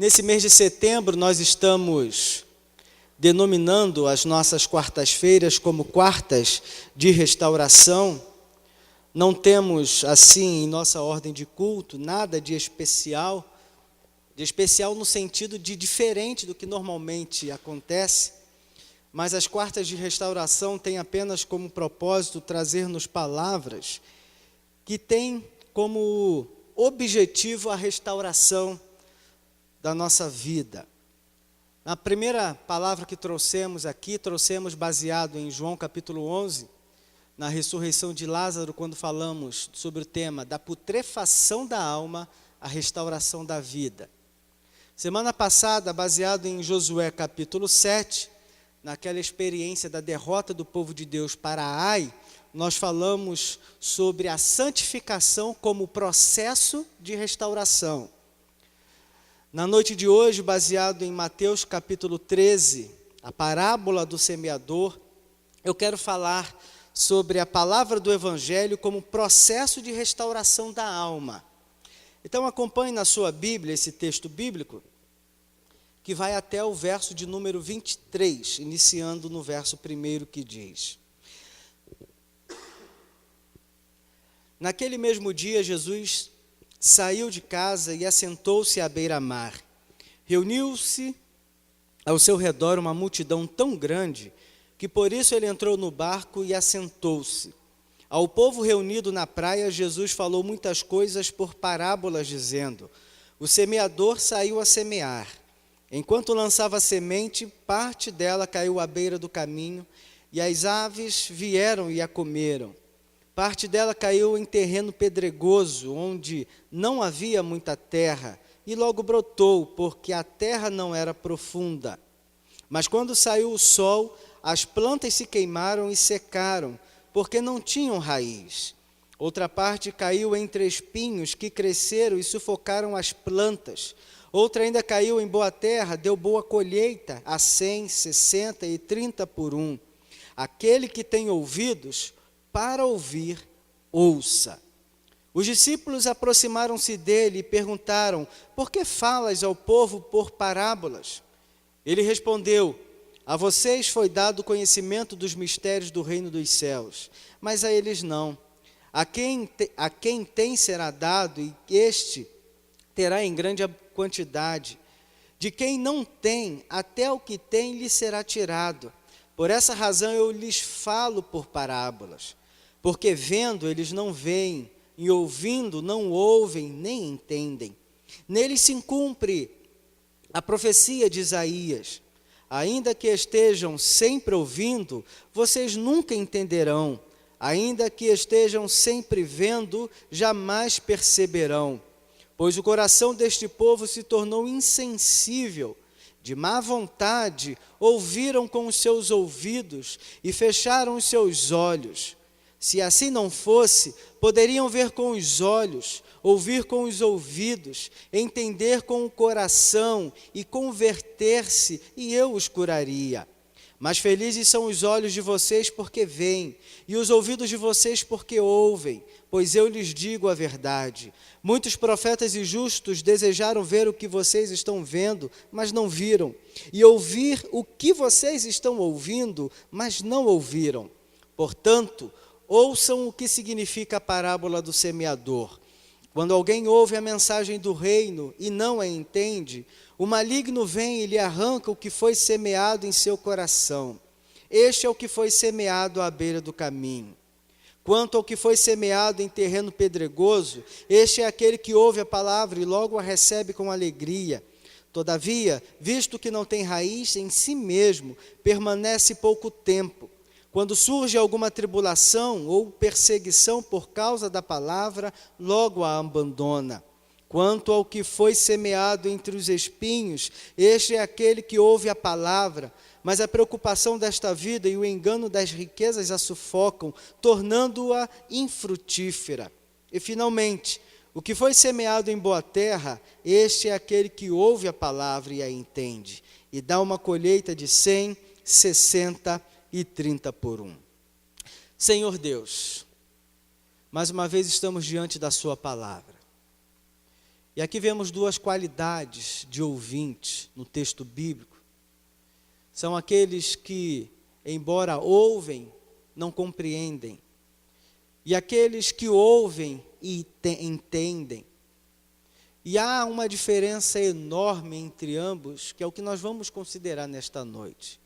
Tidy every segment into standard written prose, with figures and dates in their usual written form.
Nesse mês de setembro, nós estamos denominando as nossas quartas-feiras como quartas de restauração. Não temos, assim, em nossa ordem de culto, nada de especial no sentido de diferente do que normalmente acontece, mas as quartas de restauração têm apenas como propósito trazer-nos palavras que têm como objetivo a restauração da nossa vida. A primeira palavra que trouxemos aqui, trouxemos baseado em João capítulo 11, na ressurreição de Lázaro, quando falamos sobre o tema da putrefação da alma, a restauração da vida. Semana passada, baseado em Josué capítulo 7, naquela experiência da derrota do povo de Deus para Ai, nós falamos sobre a santificação como processo de restauração. Na noite de hoje, baseado em Mateus capítulo 13, a parábola do semeador, eu quero falar sobre a palavra do Evangelho como processo de restauração da alma. Então acompanhe na sua Bíblia esse texto bíblico, que vai até o verso de número 23, iniciando no verso 1 que diz: Naquele mesmo dia, Jesus saiu de casa e assentou-se à beira-mar. Reuniu-se ao seu redor uma multidão tão grande que por isso ele entrou no barco e assentou-se. Ao povo reunido na praia, Jesus falou muitas coisas por parábolas, dizendo: O semeador saiu a semear. Enquanto lançava a semente, parte dela caiu à beira do caminho, e as aves vieram e a comeram. Parte dela caiu em terreno pedregoso, onde não havia muita terra, e logo brotou, porque a terra não era profunda. Mas quando saiu o sol, as plantas se queimaram e secaram, porque não tinham raiz. Outra parte caiu entre espinhos que cresceram e sufocaram as plantas. Outra ainda caiu em boa terra, deu boa colheita, a 100, 60 e 30 por um. Aquele que tem ouvidos para ouvir, ouça. Os discípulos aproximaram-se dele e perguntaram: Por que falas ao povo por parábolas? Ele respondeu: A vocês foi dado o conhecimento dos mistérios do reino dos céus, mas a eles não. A quem tem será dado, e este terá em grande quantidade. De quem não tem, até o que tem lhe será tirado. Por essa razão eu lhes falo por parábolas. Porque vendo eles não veem, e ouvindo não ouvem, nem entendem. Neles se cumpre a profecia de Isaías: Ainda que estejam sempre ouvindo, vocês nunca entenderão. Ainda que estejam sempre vendo, jamais perceberão. Pois o coração deste povo se tornou insensível. De má vontade, ouviram com os seus ouvidos e fecharam os seus olhos. Se assim não fosse, poderiam ver com os olhos, ouvir com os ouvidos, entender com o coração e converter-se, e eu os curaria. Mas felizes são os olhos de vocês porque veem, e os ouvidos de vocês porque ouvem, pois eu lhes digo a verdade. Muitos profetas e justos desejaram ver o que vocês estão vendo, mas não viram, e ouvir o que vocês estão ouvindo, mas não ouviram. Portanto, ouçam o que significa a parábola do semeador. Quando alguém ouve a mensagem do reino e não a entende, o maligno vem e lhe arranca o que foi semeado em seu coração. Este é o que foi semeado à beira do caminho. Quanto ao que foi semeado em terreno pedregoso, este é aquele que ouve a palavra e logo a recebe com alegria. Todavia, visto que não tem raiz em si mesmo, permanece pouco tempo. Quando surge alguma tribulação ou perseguição por causa da palavra, logo a abandona. Quanto ao que foi semeado entre os espinhos, este é aquele que ouve a palavra, mas a preocupação desta vida e o engano das riquezas a sufocam, tornando-a infrutífera. E, finalmente, o que foi semeado em boa terra, este é aquele que ouve a palavra e a entende, e dá uma colheita de 100, 60 e 30 por um. Senhor Deus, mais uma vez estamos diante da sua palavra. E aqui vemos duas qualidades de ouvinte no texto bíblico. São aqueles que, embora ouvem, não compreendem. E aqueles que ouvem e entendem. E há uma diferença enorme entre ambos, que é o que nós vamos considerar nesta noite.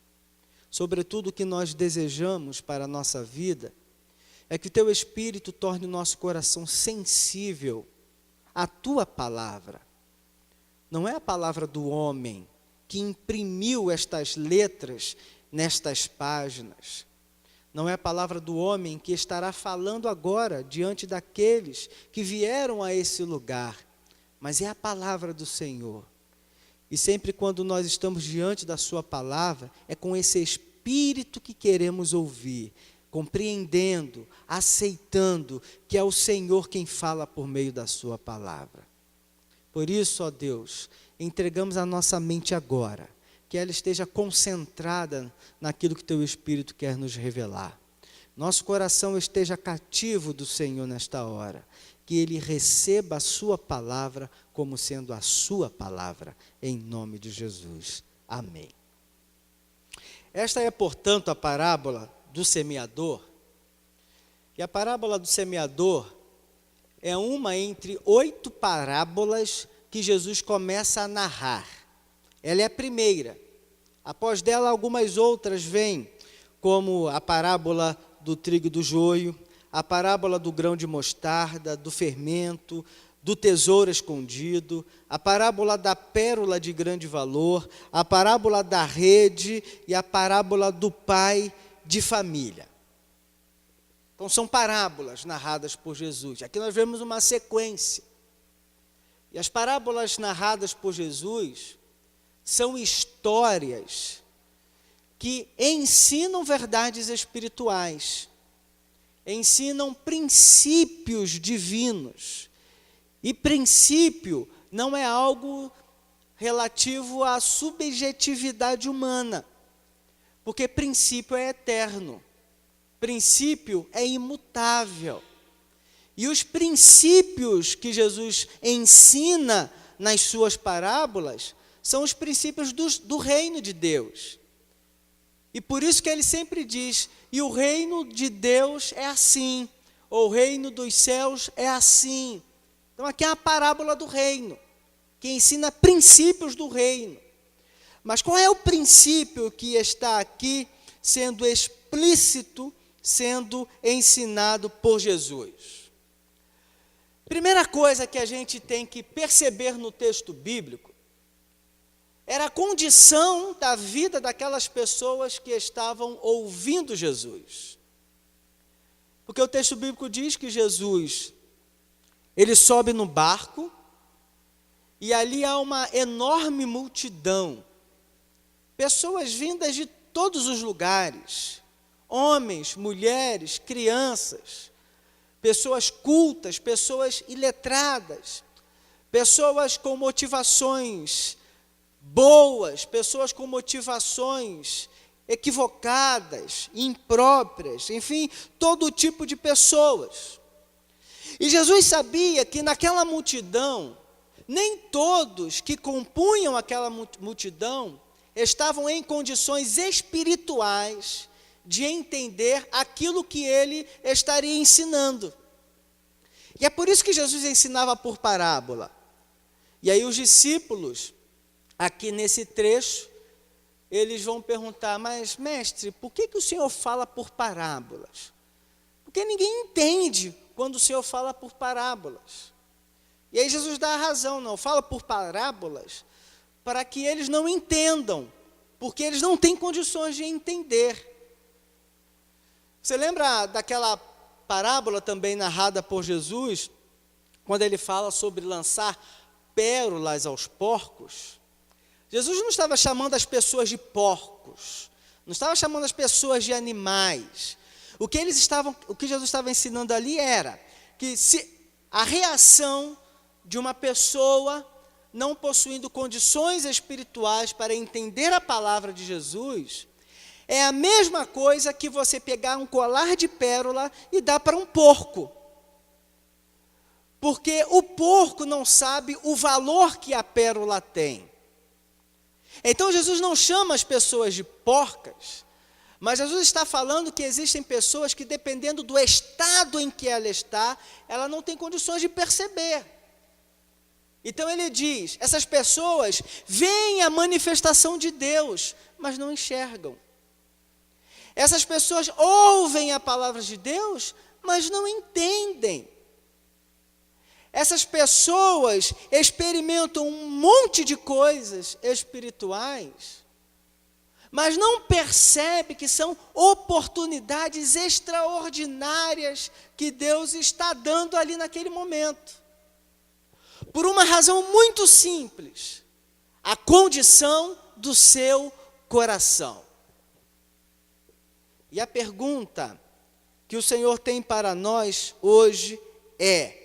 Sobretudo o que nós desejamos para a nossa vida, é que o Teu Espírito torne o nosso coração sensível à Tua palavra. Não é a palavra do homem que imprimiu estas letras nestas páginas. Não é a palavra do homem que estará falando agora diante daqueles que vieram a esse lugar, mas é a palavra do Senhor. E sempre quando nós estamos diante da sua palavra, é com esse espírito que queremos ouvir, compreendendo, aceitando que é o Senhor quem fala por meio da sua palavra. Por isso, ó Deus, entregamos a nossa mente agora, que ela esteja concentrada naquilo que Teu Espírito quer nos revelar. Nosso coração esteja cativo do Senhor nesta hora, que Ele receba a sua palavra como sendo a sua palavra, em nome de Jesus. Amém. Esta é, portanto, a parábola do semeador. E a parábola do semeador é uma entre 8 parábolas que Jesus começa a narrar. Ela é a primeira. Após dela, algumas outras vêm, como a parábola do trigo e do joio, a parábola do grão de mostarda, do fermento, do tesouro escondido, a parábola da pérola de grande valor, a parábola da rede e a parábola do pai de família. Então, são parábolas narradas por Jesus. Aqui nós vemos uma sequência. E as parábolas narradas por Jesus são histórias que ensinam verdades espirituais, ensinam princípios divinos. E princípio não é algo relativo à subjetividade humana, porque princípio é eterno, princípio é imutável. E os princípios que Jesus ensina nas suas parábolas são os princípios do reino de Deus. E por isso que ele sempre diz, e o reino de Deus é assim, ou o reino dos céus é assim. Então aqui é a parábola do reino, que ensina princípios do reino. Mas qual é o princípio que está aqui sendo explícito, sendo ensinado por Jesus? Primeira coisa que a gente tem que perceber no texto bíblico era a condição da vida daquelas pessoas que estavam ouvindo Jesus. Porque o texto bíblico diz que Jesus, ele sobe no barco, e ali há uma enorme multidão, pessoas vindas de todos os lugares, homens, mulheres, crianças, pessoas cultas, pessoas iletradas, pessoas com motivações boas, pessoas com motivações equivocadas, impróprias, enfim, todo tipo de pessoas. E Jesus sabia que naquela multidão, nem todos que compunham aquela multidão estavam em condições espirituais de entender aquilo que ele estaria ensinando. E é por isso que Jesus ensinava por parábola. E aí os discípulos, aqui nesse trecho, eles vão perguntar, mas mestre, por que o Senhor fala por parábolas? Porque ninguém entende quando o Senhor fala por parábolas. E aí Jesus dá a razão, não, fala por parábolas, para que eles não entendam, porque eles não têm condições de entender. Você lembra daquela parábola também narrada por Jesus, quando ele fala sobre lançar pérolas aos porcos? Jesus não estava chamando as pessoas de porcos, não estava chamando as pessoas de animais. O que Jesus estava ensinando ali era que se a reação de uma pessoa não possuindo condições espirituais para entender a palavra de Jesus, é a mesma coisa que você pegar um colar de pérola e dar para um porco. porque o porco não sabe o valor que a pérola tem. Então Jesus não chama as pessoas de porcas, mas Jesus está falando que existem pessoas que, dependendo do estado em que ela está, ela não tem condições de perceber. Então ele diz, essas pessoas veem a manifestação de Deus, mas não enxergam. Essas pessoas ouvem a palavra de Deus, mas não entendem. Essas pessoas experimentam um monte de coisas espirituais, mas não percebem que são oportunidades extraordinárias que Deus está dando ali naquele momento. Por uma razão muito simples, a condição do seu coração. E a pergunta que o Senhor tem para nós hoje é: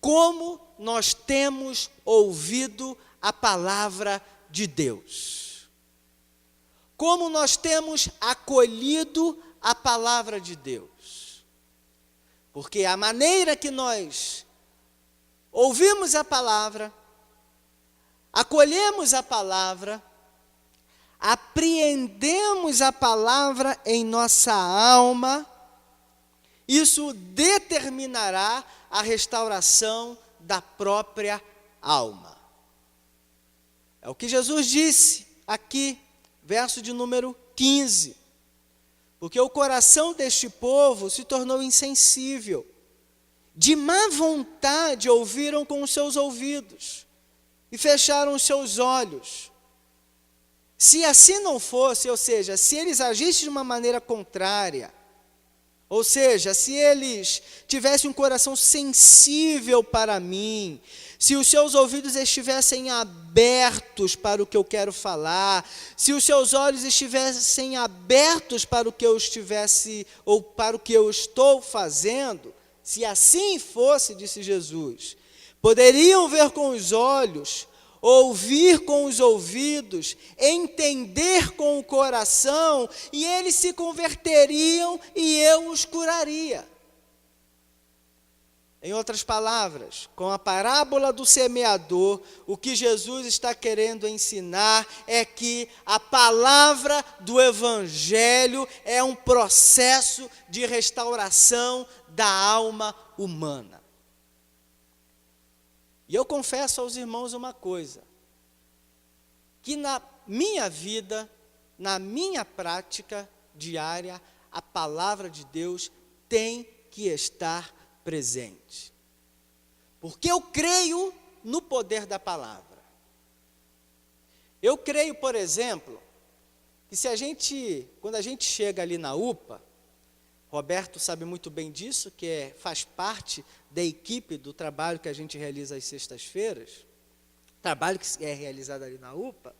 como nós temos ouvido a palavra de Deus? Como nós temos acolhido a palavra de Deus? Porque a maneira que nós ouvimos a palavra, acolhemos a palavra, apreendemos a palavra em nossa alma, isso determinará a restauração da própria alma. É o que Jesus disse aqui, verso de número 15. Porque o coração deste povo se tornou insensível. De má vontade ouviram com os seus ouvidos e fecharam os seus olhos. Se assim não fosse, ou seja, se eles agissem de uma maneira contrária, ou seja, se eles tivessem um coração sensível para mim, se os seus ouvidos estivessem abertos para o que eu quero falar, se os seus olhos estivessem abertos para o que eu estivesse, ou para o que eu estou fazendo, se assim fosse, disse Jesus, poderiam ver com os olhos, ouvir com os ouvidos, entender com o coração, e eles se converteriam e eu os curaria. Em outras palavras, com a parábola do semeador, o que Jesus está querendo ensinar é que a palavra do Evangelho é um processo de restauração da alma humana. E eu confesso aos irmãos uma coisa, que na minha vida, na minha prática diária, a palavra de Deus tem que estar presente. Porque eu creio no poder da palavra. Eu creio, por exemplo, que quando a gente chega ali na UPA, Roberto sabe muito bem disso, que faz parte da equipe do trabalho que a gente realiza às sextas-feiras, trabalho que é realizado ali na UPA,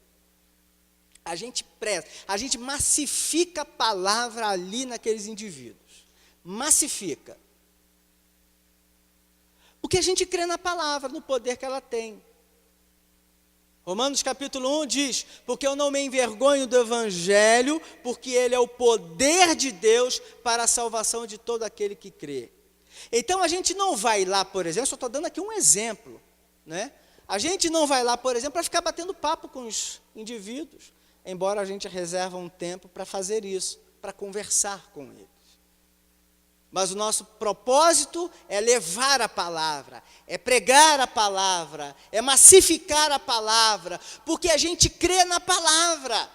a gente massifica a palavra ali naqueles indivíduos. Massifica. Porque a gente crê na palavra, no poder que ela tem. Romanos capítulo 1 diz, porque eu não me envergonho do Evangelho, porque ele é o poder de Deus para a salvação de todo aquele que crê. Então a gente não vai lá, por exemplo, só estou dando aqui um exemplo, né? A gente não vai lá, por exemplo, para ficar batendo papo com os indivíduos, embora a gente reserve um tempo para fazer isso, para conversar com eles. Mas o nosso propósito é levar a palavra, é pregar a palavra, é massificar a palavra, porque a gente crê na palavra.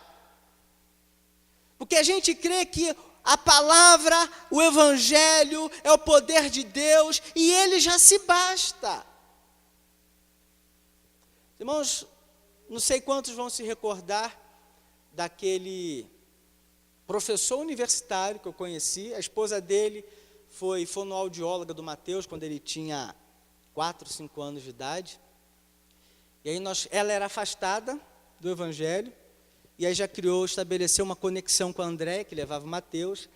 Porque a gente crê que a palavra, o Evangelho, é o poder de Deus e ele já se basta. Irmãos, não sei quantos vão se recordar daquele professor universitário que eu conheci, a esposa dele foi fonoaudióloga do Mateus, quando ele tinha 4, 5 anos de idade. E aí ela era afastada do Evangelho, e aí já estabeleceu uma conexão com a André, que levava o Mateus.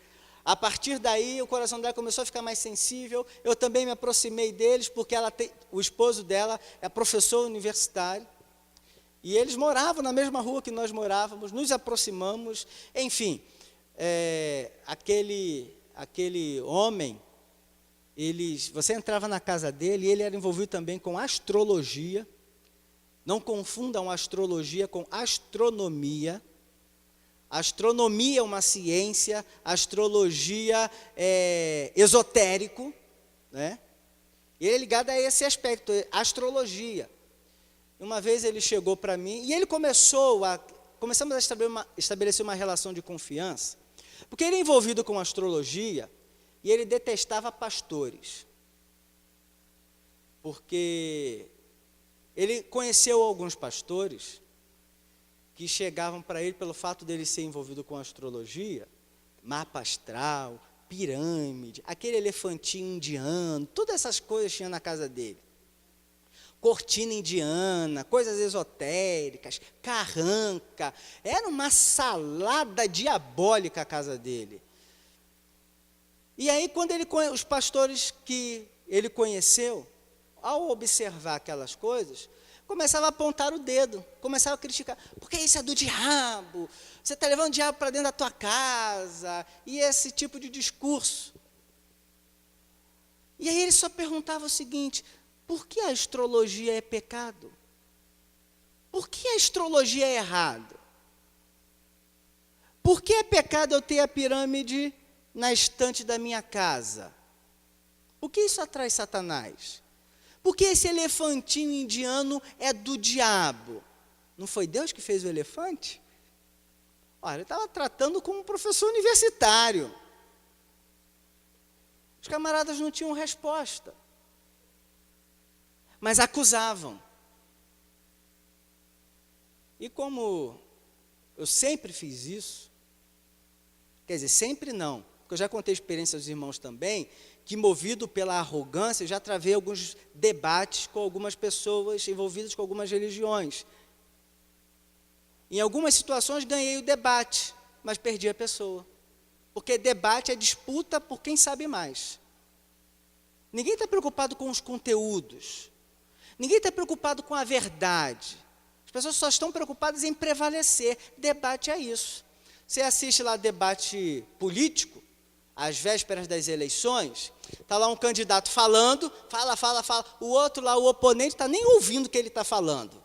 A partir daí, o coração dela começou a ficar mais sensível. Eu também me aproximei deles, porque o esposo dela é professor universitário. E eles moravam na mesma rua que nós morávamos, nos aproximamos. Enfim, aquele homem, Você entrava na casa dele e ele era envolvido também com astrologia. Não confundam astrologia com astronomia. Astronomia é uma ciência, astrologia é esotérico, né? E ele é ligado a esse aspecto, astrologia. Uma vez ele chegou para mim e ele começamos a estabelecer uma relação de confiança, porque ele é envolvido com astrologia e ele detestava pastores, porque ele conheceu alguns pastores que chegavam para ele pelo fato dele ser envolvido com astrologia, mapa astral, pirâmide, aquele elefantinho indiano, todas essas coisas tinha na casa dele. Cortina indiana, coisas esotéricas, carranca, era uma salada diabólica a casa dele. E aí, quando os pastores que ele conheceu, ao observar aquelas coisas, começava a apontar o dedo, começava a criticar, porque isso é do diabo, você está levando o diabo para dentro da tua casa, e esse tipo de discurso. E aí ele só perguntava o seguinte: por que a astrologia é pecado? Por que a astrologia é errado? Por que é pecado eu ter a pirâmide na estante da minha casa? Por que isso atrai Satanás? Por que esse elefantinho indiano é do diabo? Não foi Deus que fez o elefante? Olha, ele estava tratando como um professor universitário. Os camaradas não tinham resposta, mas acusavam. E como eu sempre fiz isso, quer dizer, sempre não, porque eu já contei experiência aos irmãos também, que movido pela arrogância, eu já travei alguns debates com algumas pessoas envolvidas com algumas religiões. Em algumas situações ganhei o debate, mas perdi a pessoa. Porque debate é disputa por quem sabe mais. Ninguém está preocupado com os conteúdos. Ninguém está preocupado com a verdade. As pessoas só estão preocupadas em prevalecer. Debate é isso. Você assiste lá debate político, às vésperas das eleições, está lá um candidato falando, fala, o outro lá, o oponente, está nem ouvindo o que ele está falando.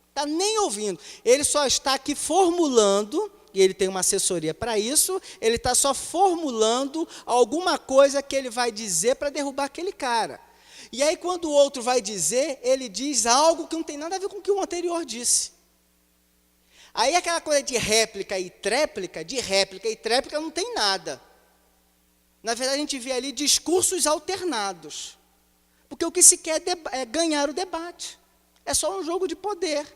Está nem ouvindo. Ele só está aqui formulando, e ele tem uma assessoria para isso, ele está só formulando alguma coisa que ele vai dizer para derrubar aquele cara. E aí, quando o outro vai dizer, ele diz algo que não tem nada a ver com o que o anterior disse. Aí aquela coisa de réplica e tréplica não tem nada. Na verdade, a gente vê ali discursos alternados. Porque o que se quer é ganhar o debate. É só um jogo de poder.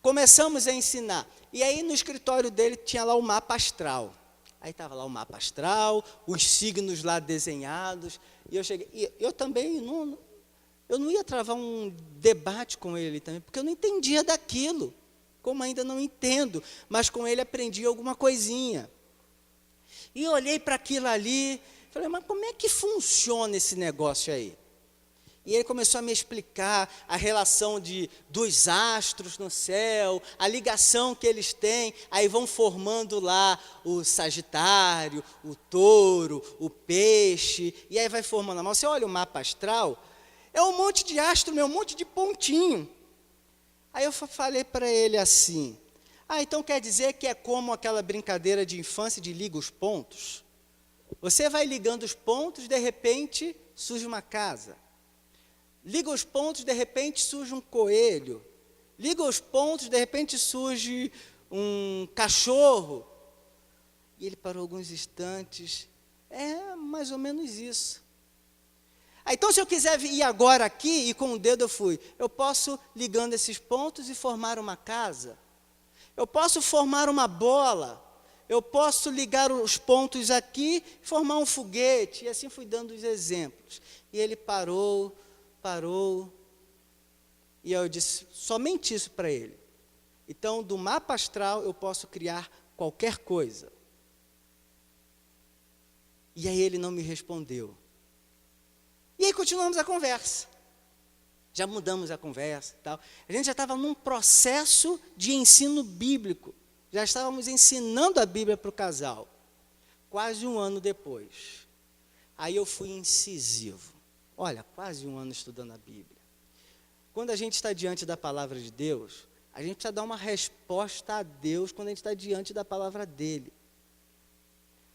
Começamos a ensinar. E aí, no escritório dele, tinha lá o mapa astral. Aí estava lá o mapa astral, os signos lá desenhados. E eu cheguei. E eu também eu não ia travar um debate com ele também, porque eu não entendia daquilo. Como ainda não entendo. Mas com ele aprendi alguma coisinha. E eu olhei para aquilo ali, falei, mas como é que funciona esse negócio aí? E ele começou a me explicar a relação dos astros no céu, a ligação que eles têm, aí vão formando lá o Sagitário, o Touro, o Peixe, e aí vai formando. Mas você olha o mapa astral, é um monte de astro, um monte de pontinho. Aí eu falei para ele assim, então quer dizer que é como aquela brincadeira de infância de liga os pontos? Você vai ligando os pontos, de repente surge uma casa. Liga os pontos, de repente surge um coelho. Liga os pontos, de repente surge um cachorro. E ele parou alguns instantes. É mais ou menos isso. Então, se eu quiser ir agora aqui, e com o dedo eu fui, eu posso, ligando esses pontos, e formar uma casa. Eu posso formar uma bola. Eu posso ligar os pontos aqui, formar um foguete. E assim fui dando os exemplos. E ele parou. E eu disse somente isso para ele. Então, do mapa astral, eu posso criar qualquer coisa. E aí ele não me respondeu. E aí continuamos a conversa. Já mudamos a conversa e tal. A gente já estava num processo de ensino bíblico. Já estávamos ensinando a Bíblia para o casal. Quase um ano depois. Aí eu fui incisivo. Olha, quase um ano estudando a Bíblia. Quando a gente está diante da palavra de Deus, a gente precisa dar uma resposta a Deus quando a gente está diante da palavra dele.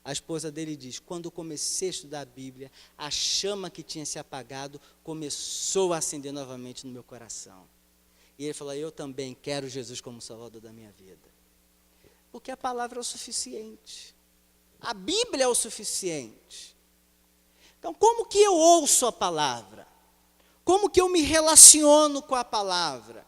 A esposa dele diz, quando eu comecei a estudar a Bíblia, a chama que tinha se apagado começou a acender novamente no meu coração. E ele falou, eu também quero Jesus como Salvador da minha vida. Porque a palavra é o suficiente. A Bíblia é o suficiente. Então, como que eu ouço a palavra? Como que eu me relaciono com a palavra?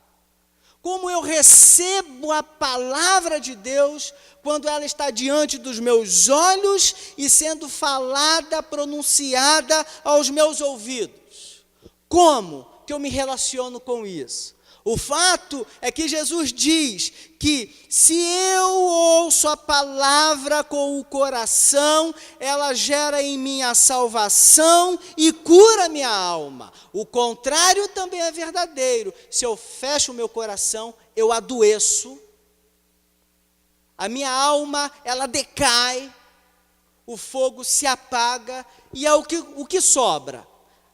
Como eu recebo a palavra de Deus quando ela está diante dos meus olhos e sendo falada, pronunciada aos meus ouvidos? Como que eu me relaciono com isso? O fato é que Jesus diz que se eu ouço a palavra com o coração, ela gera em mim a salvação e cura minha alma. O contrário também é verdadeiro. Se eu fecho o meu coração, eu adoeço. A minha alma, ela decai, o fogo se apaga e é o que sobra?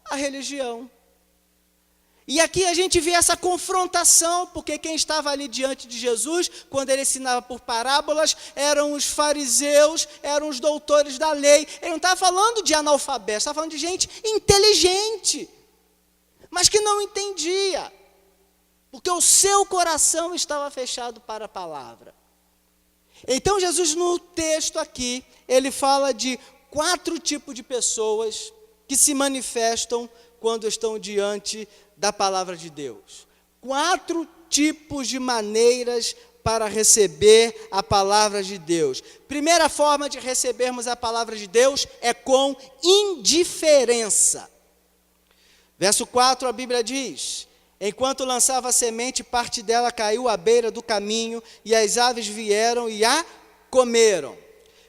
A religião. E aqui a gente vê essa confrontação, porque quem estava ali diante de Jesus, quando ele ensinava por parábolas, eram os fariseus, eram os doutores da lei. Ele não estava falando de analfabetos, estava falando de gente inteligente, mas que não entendia, porque o seu coração estava fechado para a palavra. Então Jesus, no texto aqui, ele fala de 4 tipos de pessoas que se manifestam quando estão diante da palavra de Deus. 4 tipos de maneiras para receber a palavra de Deus. Primeira forma de recebermos a palavra de Deus é com indiferença. Verso 4, a Bíblia diz, enquanto lançava a semente, parte dela caiu à beira do caminho, e as aves vieram e a comeram.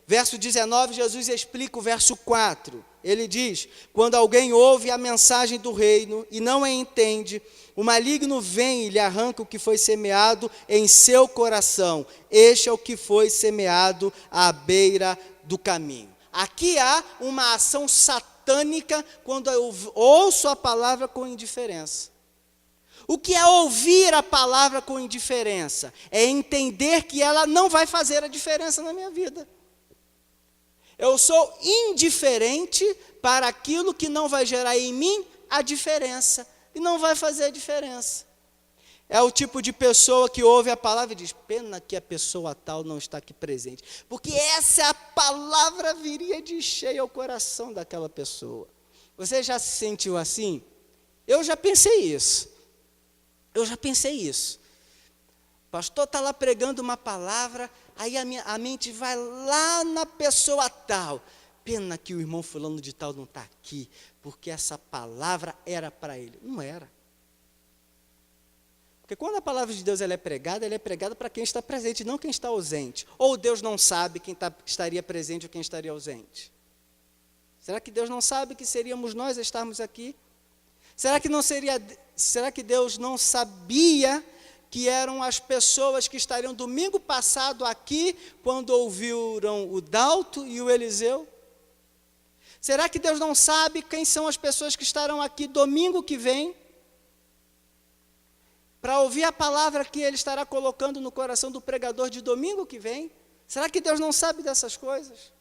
Verso 19, Jesus explica o verso 4. Ele diz, quando alguém ouve a mensagem do reino e não a entende, o maligno vem e lhe arranca o que foi semeado em seu coração. Este é o que foi semeado à beira do caminho. Aqui há uma ação satânica quando eu ouço a palavra com indiferença. O que é ouvir a palavra com indiferença? É entender que ela não vai fazer a diferença na minha vida. Eu sou indiferente para aquilo que não vai gerar em mim a diferença, e não vai fazer a diferença. É o tipo de pessoa que ouve a palavra e diz, pena que a pessoa tal não está aqui presente, porque essa palavra viria de cheio ao coração daquela pessoa. Você já se sentiu assim? Eu já pensei isso. O pastor está lá pregando uma palavra, aí a mente vai lá na pessoa tal. Pena que o irmão fulano de tal não está aqui, porque essa palavra era para ele. Não era. Porque quando a palavra de Deus ela é pregada para quem está presente, não quem está ausente. Ou Deus não sabe quem estaria presente ou quem estaria ausente. Será que Deus não sabe que seríamos nós a estarmos aqui? Será que Deus não sabia que eram as pessoas que estariam domingo passado aqui, quando ouviram o Dalto e o Eliseu? Será que Deus não sabe quem são as pessoas que estarão aqui domingo que vem, para ouvir a palavra que Ele estará colocando no coração do pregador de domingo que vem? Será que Deus não sabe dessas coisas?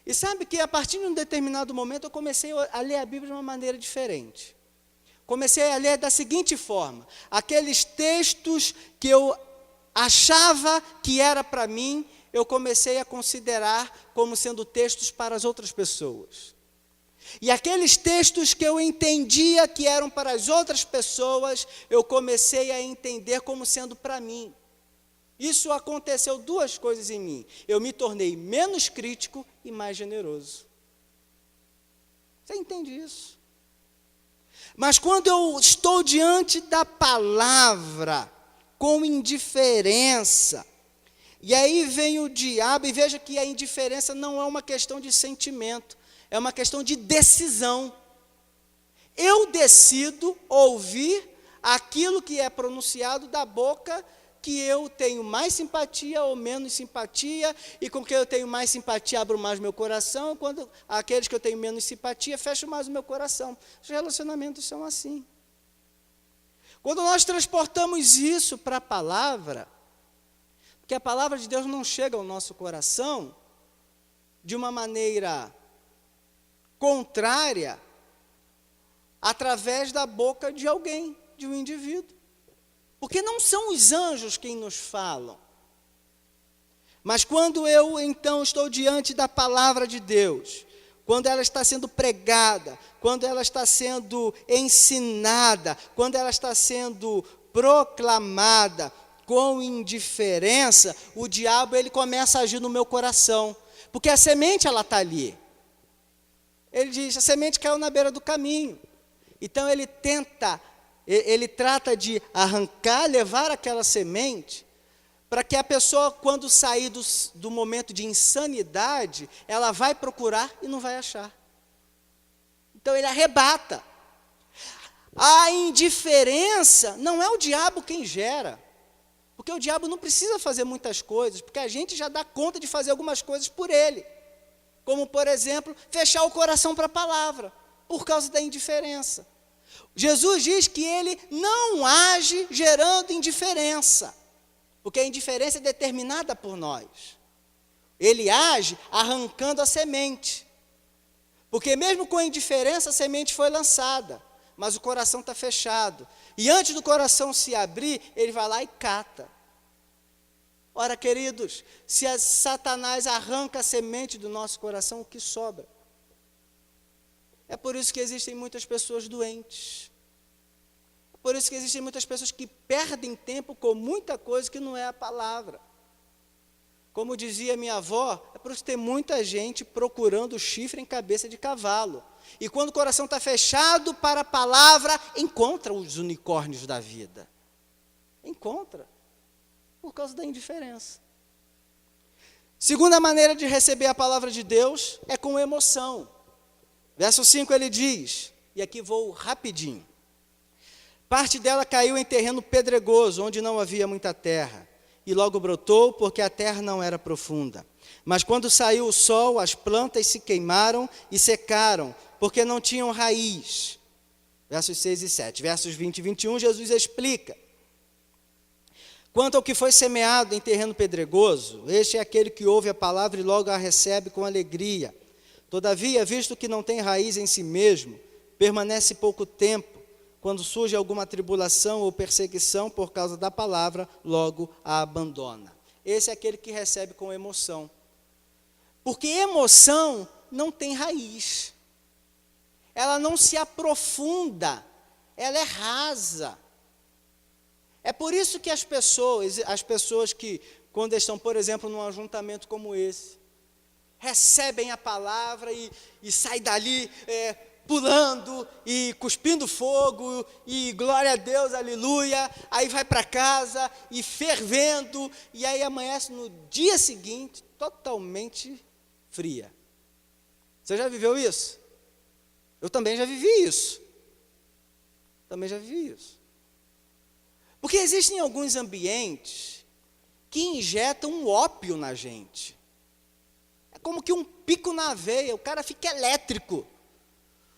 E sabe que a partir de um determinado momento eu comecei a ler a Bíblia de uma maneira diferente. Comecei a ler da seguinte forma, aqueles textos que eu achava que era para mim, eu comecei a considerar como sendo textos para as outras pessoas. E aqueles textos que eu entendia que eram para as outras pessoas, eu comecei a entender como sendo para mim. Isso aconteceu 2 coisas em mim. Eu me tornei menos crítico e mais generoso. Você entende isso? Mas quando eu estou diante da palavra, com indiferença, e aí vem o diabo, e veja que a indiferença não é uma questão de sentimento, é uma questão de decisão. Eu decido ouvir aquilo que é pronunciado da boca que eu tenho mais simpatia ou menos simpatia, e com quem eu tenho mais simpatia abro mais meu coração, quando aqueles que eu tenho menos simpatia fecho mais o meu coração. Os relacionamentos são assim. Quando nós transportamos isso para a palavra, porque a palavra de Deus não chega ao nosso coração de uma maneira contrária, através da boca de alguém, de um indivíduo. Porque não são os anjos quem nos falam. Mas quando eu, então, estou diante da palavra de Deus, quando ela está sendo pregada, quando ela está sendo ensinada, quando ela está sendo proclamada com indiferença, o diabo ele começa a agir no meu coração. Porque a semente, ela está ali. Ele diz, a semente caiu na beira do caminho. Então ele trata de arrancar, levar aquela semente, para que a pessoa, quando sair do momento de insanidade, ela vai procurar e não vai achar. Então ele arrebata. A indiferença não é o diabo quem gera, porque o diabo não precisa fazer muitas coisas, porque a gente já dá conta de fazer algumas coisas por ele, como, por exemplo, fechar o coração para a palavra, por causa da indiferença. Jesus diz que ele não age gerando indiferença, porque a indiferença é determinada por nós. Ele age arrancando a semente, porque mesmo com a indiferença a semente foi lançada, mas o coração está fechado, e antes do coração se abrir, ele vai lá e cata. Ora, queridos, se Satanás arranca a semente do nosso coração, o que sobra? É por isso que existem muitas pessoas doentes. É por isso que existem muitas pessoas que perdem tempo com muita coisa que não é a palavra. Como dizia minha avó, é por isso que tem muita gente procurando chifre em cabeça de cavalo. E quando o coração está fechado para a palavra, encontra os unicórnios da vida. Encontra. Por causa da indiferença. Segunda maneira de receber a palavra de Deus é com emoção. Verso 5 ele diz, e aqui vou rapidinho. Parte dela caiu em terreno pedregoso, onde não havia muita terra, e logo brotou, porque a terra não era profunda. Mas quando saiu o sol, as plantas se queimaram e secaram, porque não tinham raiz. Versos 6 e 7. Versos 20 e 21, Jesus explica. Quanto ao que foi semeado em terreno pedregoso, este é aquele que ouve a palavra e logo a recebe com alegria. Todavia, visto que não tem raiz em si mesmo, permanece pouco tempo, quando surge alguma tribulação ou perseguição por causa da palavra, logo a abandona. Esse é aquele que recebe com emoção. Porque emoção não tem raiz. Ela não se aprofunda, ela é rasa. É por isso que as pessoas que, quando estão, por exemplo, num ajuntamento como esse, recebem a palavra e saem dali pulando e cuspindo fogo e glória a Deus, aleluia, aí vai para casa e fervendo, e aí amanhece no dia seguinte totalmente fria. Você já viveu isso? Eu também já vivi isso. Porque existem alguns ambientes que injetam um ópio na gente. É como que um pico na veia, o cara fica elétrico.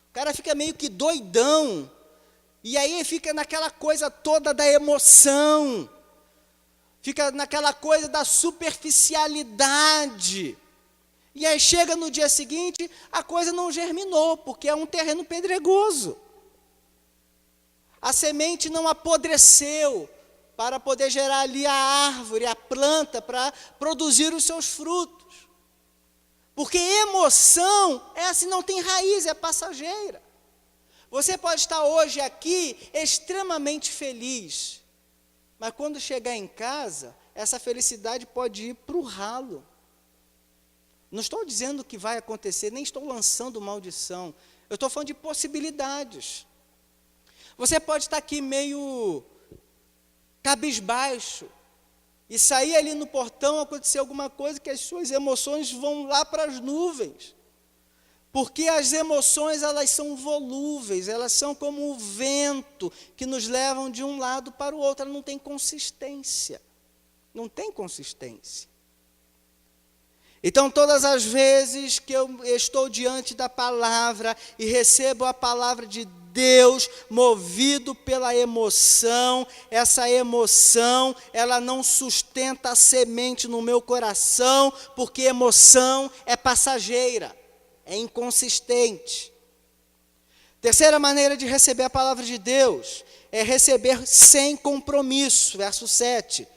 O cara fica meio que doidão. E aí fica naquela coisa toda da emoção. Fica naquela coisa da superficialidade. E aí chega no dia seguinte, a coisa não germinou, porque é um terreno pedregoso. A semente não apodreceu para poder gerar ali a árvore, a planta, para produzir os seus frutos. Porque emoção é assim, não tem raiz, é passageira. Você pode estar hoje aqui extremamente feliz, mas quando chegar em casa, essa felicidade pode ir para o ralo. Não estou dizendo que vai acontecer, nem estou lançando maldição. Eu estou falando de possibilidades. Você pode estar aqui meio cabisbaixo e sair ali no portão, acontecer alguma coisa que as suas emoções vão lá para as nuvens. Porque as emoções, elas são volúveis, elas são como o vento que nos levam de um lado para o outro, ela não tem consistência. Não tem consistência. Então, todas as vezes que eu estou diante da palavra e recebo a palavra de Deus, movido pela emoção, essa emoção, ela não sustenta a semente no meu coração, porque emoção é passageira, é inconsistente. Terceira maneira de receber a palavra de Deus é receber sem compromisso, verso 7.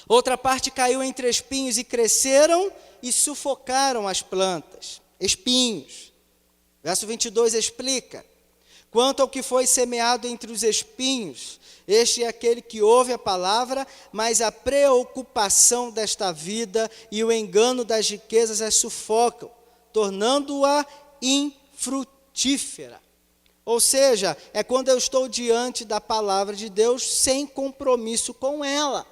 Outra parte caiu entre espinhos e cresceram e sufocaram as plantas, espinhos. Verso 22 explica: quanto ao que foi semeado entre os espinhos, este é aquele que ouve a palavra, mas a preocupação desta vida e o engano das riquezas as sufocam, tornando-a infrutífera. Ou seja, é quando eu estou diante da palavra de Deus sem compromisso com ela.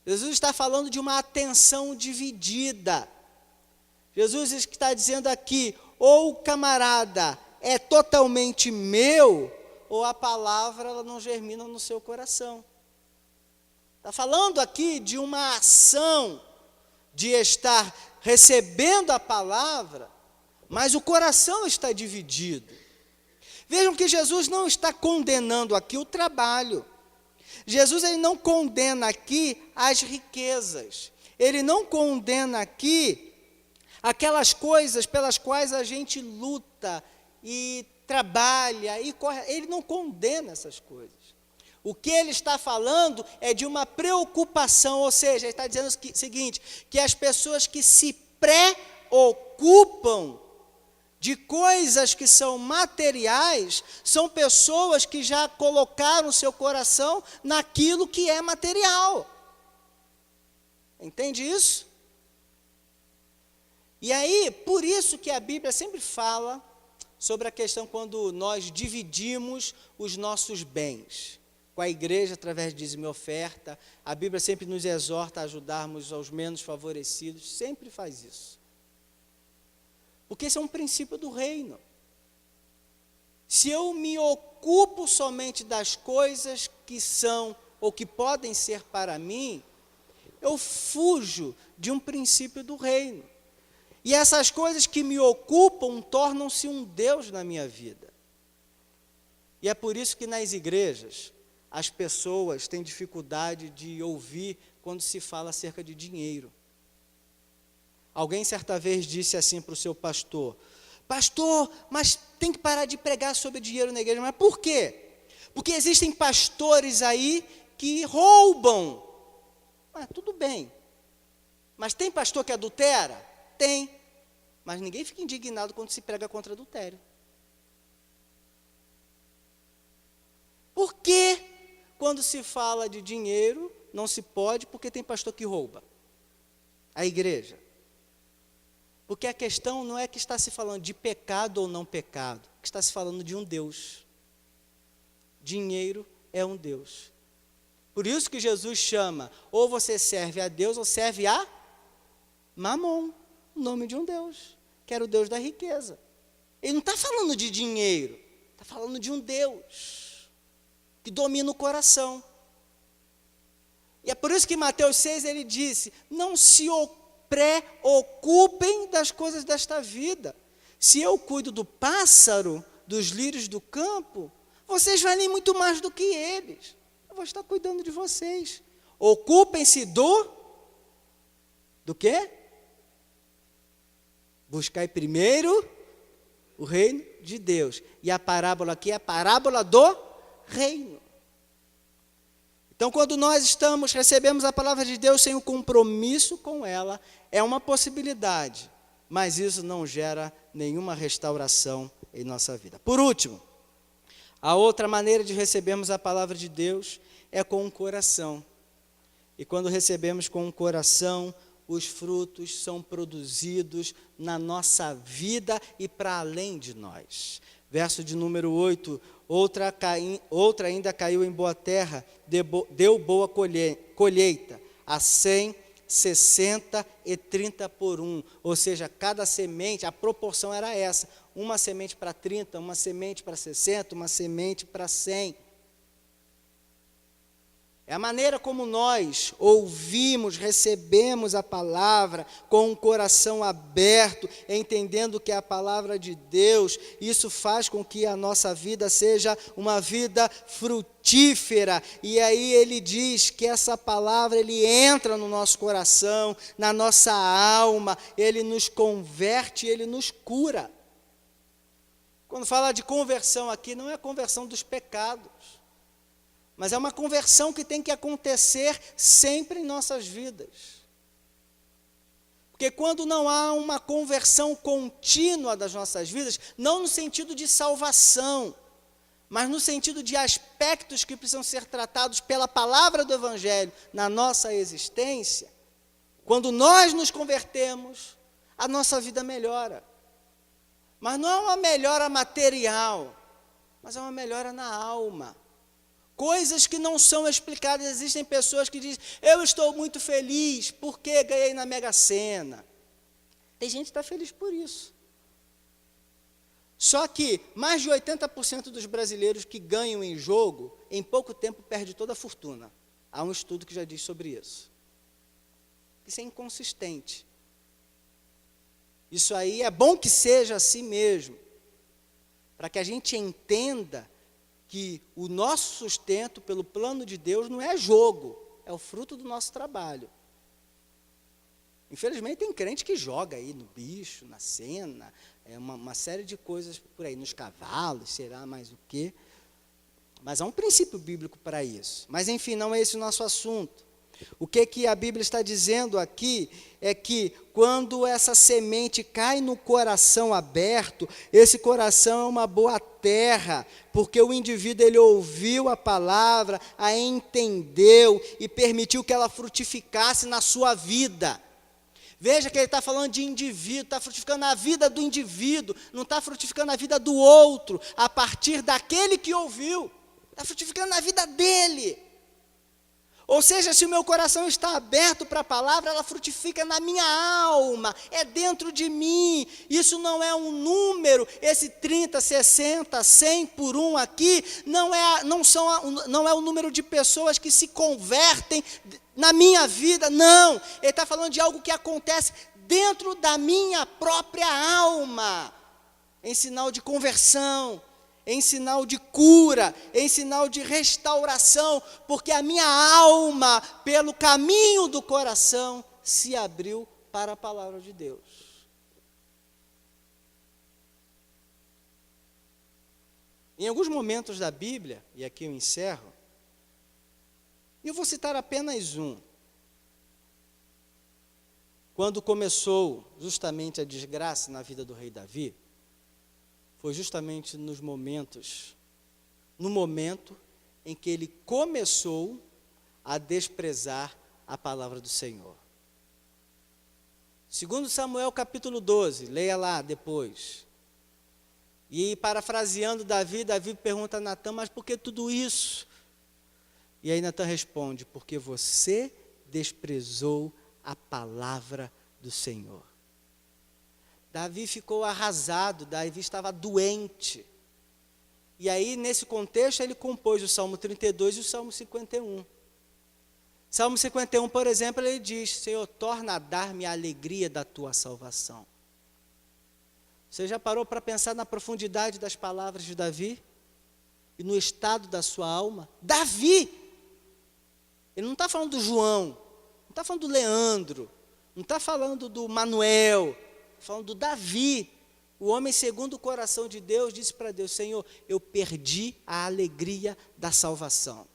Jesus está falando de uma atenção dividida. Jesus está dizendo aqui, ou o camarada é totalmente meu, ou a palavra ela não germina no seu coração. Está falando aqui de uma ação de estar recebendo a palavra, mas o coração está dividido. Vejam que Jesus não está condenando aqui o trabalho. Jesus ele não condena aqui as riquezas. Ele não condena aqui aquelas coisas pelas quais a gente luta e trabalha e corre. Ele não condena essas coisas. O que ele está falando é de uma preocupação, ou seja, ele está dizendo o seguinte, que as pessoas que se preocupam de coisas que são materiais, são pessoas que já colocaram o seu coração naquilo que é material. Entende isso? E aí, por isso que a Bíblia sempre fala sobre a questão quando nós dividimos os nossos bens. Com a igreja, através de dízimo e oferta, a Bíblia sempre nos exorta a ajudarmos aos menos favorecidos, sempre faz isso. Porque esse é um princípio do reino. Se eu me ocupo somente das coisas que são ou que podem ser para mim, eu fujo de um princípio do reino. E essas coisas que me ocupam tornam-se um Deus na minha vida. E é por isso que nas igrejas as pessoas têm dificuldade de ouvir quando se fala acerca de dinheiro. Alguém certa vez disse assim para o seu pastor: pastor, mas tem que parar de pregar sobre dinheiro na igreja. Mas por quê? Porque existem pastores aí que roubam. Tudo bem. Mas tem pastor que adultera? Tem. Mas ninguém fica indignado quando se prega contra adultério. Por que quando se fala de dinheiro não se pode? Porque tem pastor que rouba a igreja. Porque a questão não é que está se falando de pecado ou não pecado, que está se falando de um Deus. Dinheiro é um Deus. Por isso que Jesus chama, ou você serve a Deus ou serve a Mamon, o nome de um Deus, que era o Deus da riqueza. Ele não está falando de dinheiro, está falando de um Deus que domina o coração. E é por isso que em Mateus 6 ele disse, não se preocupem das coisas desta vida. Se eu cuido do pássaro, dos lírios do campo, vocês valem muito mais do que eles. Eu vou estar cuidando de vocês. Ocupem-se do quê? Buscai primeiro o reino de Deus. E a parábola aqui é a parábola do reino. Então, quando nós recebemos a palavra de Deus sem o compromisso com ela, é uma possibilidade, mas isso não gera nenhuma restauração em nossa vida. Por último, a outra maneira de recebermos a palavra de Deus é com o coração. E quando recebemos com o coração, os frutos são produzidos na nossa vida e para além de nós. Verso de número 8, outra ainda caiu em boa terra, deu boa colheita, a 100, 60 e 30 por 1. Ou seja, cada semente, a proporção era essa, uma semente para 30, uma semente para 60, uma semente para 100. É a maneira como nós ouvimos, recebemos a palavra com um coração aberto, entendendo que é a palavra de Deus. Isso faz com que a nossa vida seja uma vida frutífera. E aí ele diz que essa palavra, ele entra no nosso coração, na nossa alma, ele nos converte, ele nos cura. Quando fala de conversão aqui, não é a conversão dos pecados, mas é uma conversão que tem que acontecer sempre em nossas vidas. Porque quando não há uma conversão contínua das nossas vidas, não no sentido de salvação, mas no sentido de aspectos que precisam ser tratados pela palavra do Evangelho na nossa existência, quando nós nos convertemos, a nossa vida melhora. Mas não é uma melhora material, mas é uma melhora na alma. Coisas que não são explicadas. Existem pessoas que dizem, eu estou muito feliz porque ganhei na Mega Sena. Tem gente que está feliz por isso. Só que mais de 80% dos brasileiros que ganham em jogo, em pouco tempo perde toda a fortuna. Há um estudo que já diz sobre isso. Isso é inconsistente. Isso aí é bom que seja assim mesmo, para que a gente entenda que o nosso sustento pelo plano de Deus não é jogo, é o fruto do nosso trabalho. Infelizmente tem crente que joga aí no bicho, na cena, uma série de coisas por aí, nos cavalos, será mais o quê. Mas há um princípio bíblico para isso. Mas enfim, não é esse o nosso assunto. O que a Bíblia está dizendo aqui é que quando essa semente cai no coração aberto, esse coração é uma boa terra, porque o indivíduo ele ouviu a palavra, a entendeu e permitiu que ela frutificasse na sua vida. Veja que ele está falando de indivíduo, está frutificando a vida do indivíduo, não está frutificando a vida do outro, a partir daquele que ouviu, está frutificando a vida dele. Ou seja, se o meu coração está aberto para a palavra, ela frutifica na minha alma, é dentro de mim. Isso não é um número, esse 30, 60, 100 por um aqui, não é o número de pessoas que se convertem na minha vida, não. Ele está falando de algo que acontece dentro da minha própria alma, em sinal de conversão, em sinal de cura, em sinal de restauração, porque a minha alma, pelo caminho do coração, se abriu para a palavra de Deus. Em alguns momentos da Bíblia, e aqui eu encerro, eu vou citar apenas um. Quando começou justamente a desgraça na vida do rei Davi, foi justamente no momento em que ele começou a desprezar a palavra do Senhor. Segundo Samuel capítulo 12, leia lá depois. E parafraseando Davi pergunta a Natã, mas por que tudo isso? E aí Natã responde, porque você desprezou a palavra do Senhor. Davi ficou arrasado, Davi estava doente. E aí, nesse contexto, ele compôs o Salmo 32 e o Salmo 51. Salmo 51, por exemplo, ele diz, Senhor, torna a dar-me a alegria da tua salvação. Você já parou para pensar na profundidade das palavras de Davi? E no estado da sua alma? Davi! Ele não está falando do João, não está falando do Leandro, não está falando do Manuel, falando do Davi, o homem segundo o coração de Deus, disse para Deus, Senhor, eu perdi a alegria da salvação.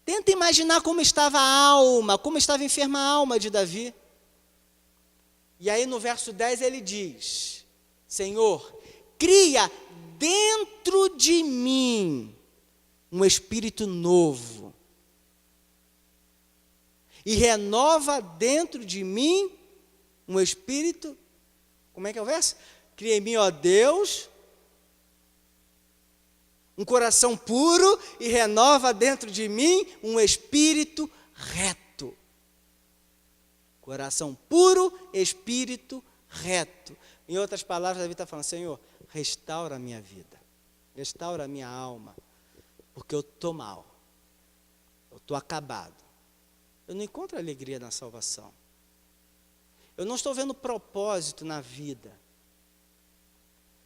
Tenta imaginar como estava a alma, como estava enferma a alma de Davi. E aí no verso 10 ele diz, Senhor, cria dentro de mim um espírito novo e renova dentro de mim um espírito, como é que é o verso? Cria em mim, ó Deus, um coração puro e renova dentro de mim um espírito reto. Coração puro, espírito reto. Em outras palavras, Davi está falando, Senhor, restaura a minha vida, restaura a minha alma, porque eu estou mal. estou acabado. Eu não encontro alegria na salvação. Eu não estou vendo propósito na vida.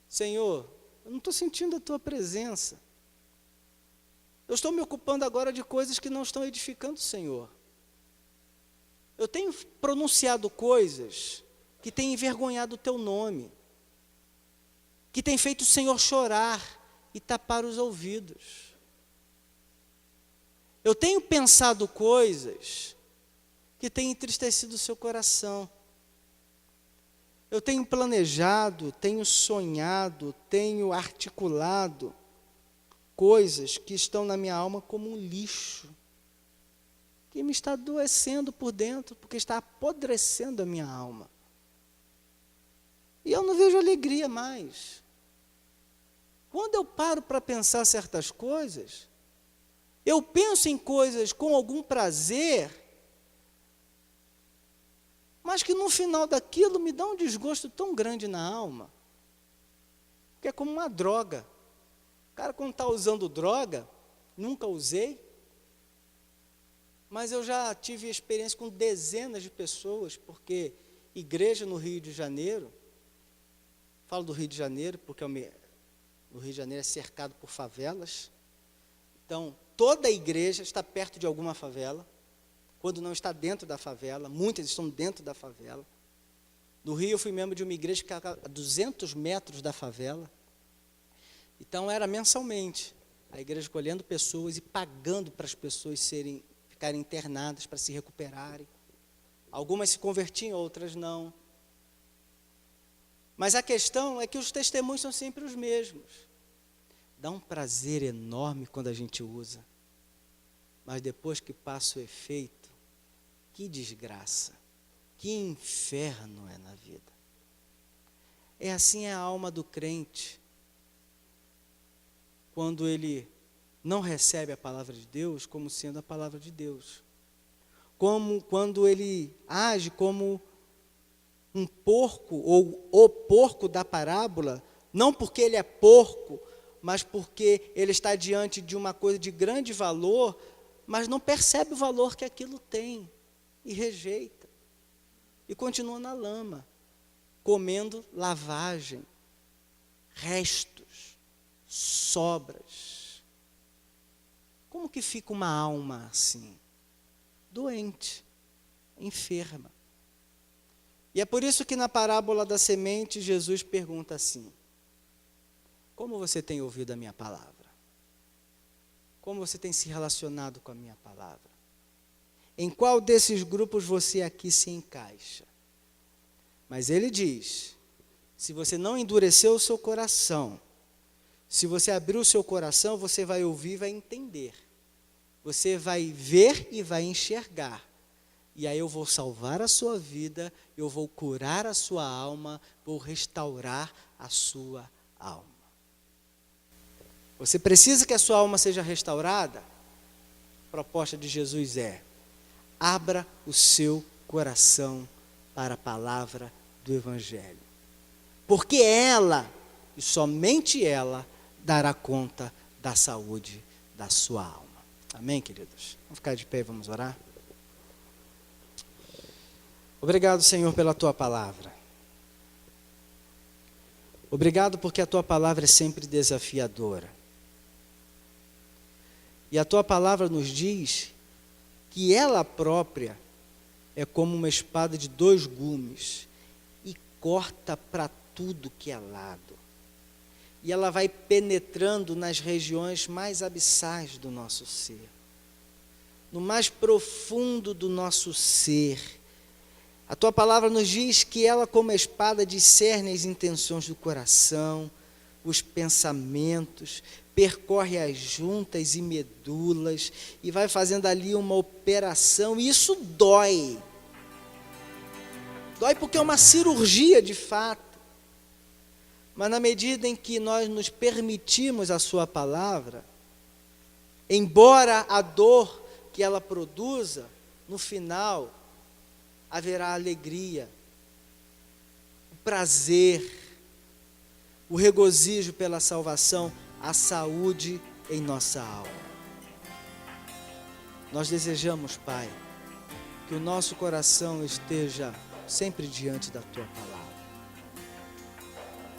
Senhor, eu não estou sentindo a tua presença. Eu estou me ocupando agora de coisas que não estão edificando o Senhor. Eu tenho pronunciado coisas que têm envergonhado o teu nome, que têm feito o Senhor chorar e tapar os ouvidos. Eu tenho pensado coisas que têm entristecido o seu coração. Eu tenho planejado, tenho sonhado, tenho articulado coisas que estão na minha alma como um lixo, que me está adoecendo por dentro, porque está apodrecendo a minha alma. E eu não vejo alegria mais. Quando eu paro para pensar certas coisas, eu penso em coisas com algum prazer, mas que no final daquilo me dá um desgosto tão grande na alma, que é como uma droga. O cara, quando está usando droga, nunca usei, mas eu já tive experiência com dezenas de pessoas, porque igreja no Rio de Janeiro, falo do Rio de Janeiro, porque o Rio de Janeiro é cercado por favelas, então toda a igreja está perto de alguma favela, quando não está dentro da favela, muitas estão dentro da favela. No Rio eu fui membro de uma igreja que ficava a 200 metros da favela, então era mensalmente, a igreja escolhendo pessoas e pagando para as pessoas ficarem internadas, para se recuperarem. Algumas se convertiam, outras não. Mas a questão é que os testemunhos são sempre os mesmos. Dá um prazer enorme quando a gente usa, mas depois que passa o efeito, que desgraça, que inferno é na vida. É assim a alma do crente, quando ele não recebe a palavra de Deus como sendo a palavra de Deus. Quando ele age como um porco, ou o porco da parábola, não porque ele é porco, mas porque ele está diante de uma coisa de grande valor, mas não percebe o valor que aquilo tem, e rejeita, e continua na lama, comendo lavagem, restos, sobras. Como que fica uma alma assim? Doente, enferma. E é por isso que na parábola da semente, Jesus pergunta assim: como você tem ouvido a minha palavra? Como você tem se relacionado com a minha palavra? Em qual desses grupos você aqui se encaixa? Mas ele diz, se você não endurecer o seu coração, se você abrir o seu coração, você vai ouvir e vai entender. Você vai ver e vai enxergar. E aí eu vou salvar a sua vida, eu vou curar a sua alma, vou restaurar a sua alma. Você precisa que a sua alma seja restaurada? A proposta de Jesus é: abra o seu coração para a palavra do Evangelho. Porque ela, e somente ela, dará conta da saúde da sua alma. Amém, queridos? Vamos ficar de pé e vamos orar? Obrigado, Senhor, pela Tua palavra. Obrigado porque a Tua palavra é sempre desafiadora. E a Tua palavra nos diz que ela própria é como uma espada de 2 gumes e corta para tudo que é lado. E ela vai penetrando nas regiões mais abissais do nosso ser, no mais profundo do nosso ser. A Tua palavra nos diz que ela, como espada, discerne as intenções do coração, os pensamentos, percorre as juntas e medulas e vai fazendo ali uma operação, e isso dói. Dói porque é uma cirurgia de fato. Mas na medida em que nós nos permitimos a Sua palavra, embora a dor que ela produza, no final haverá alegria, o prazer, o regozijo pela salvação, a saúde em nossa alma. Nós desejamos, Pai, que o nosso coração esteja sempre diante da Tua palavra.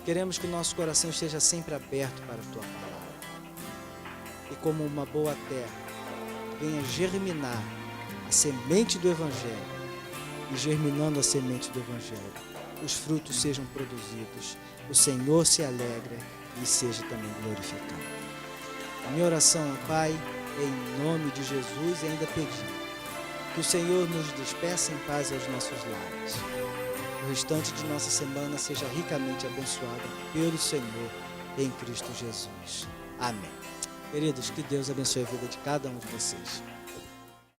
Queremos que o nosso coração esteja sempre aberto para a Tua palavra. E como uma boa terra, venha germinar a semente do Evangelho. E germinando a semente do Evangelho, os frutos sejam produzidos. O Senhor se alegra e seja também glorificado. A minha oração, Pai, é em nome de Jesus, e ainda pedindo que o Senhor nos despeça em paz aos nossos lares. O restante de nossa semana seja ricamente abençoado pelo Senhor em Cristo Jesus. Amém. Queridos, que Deus abençoe a vida de cada um de vocês.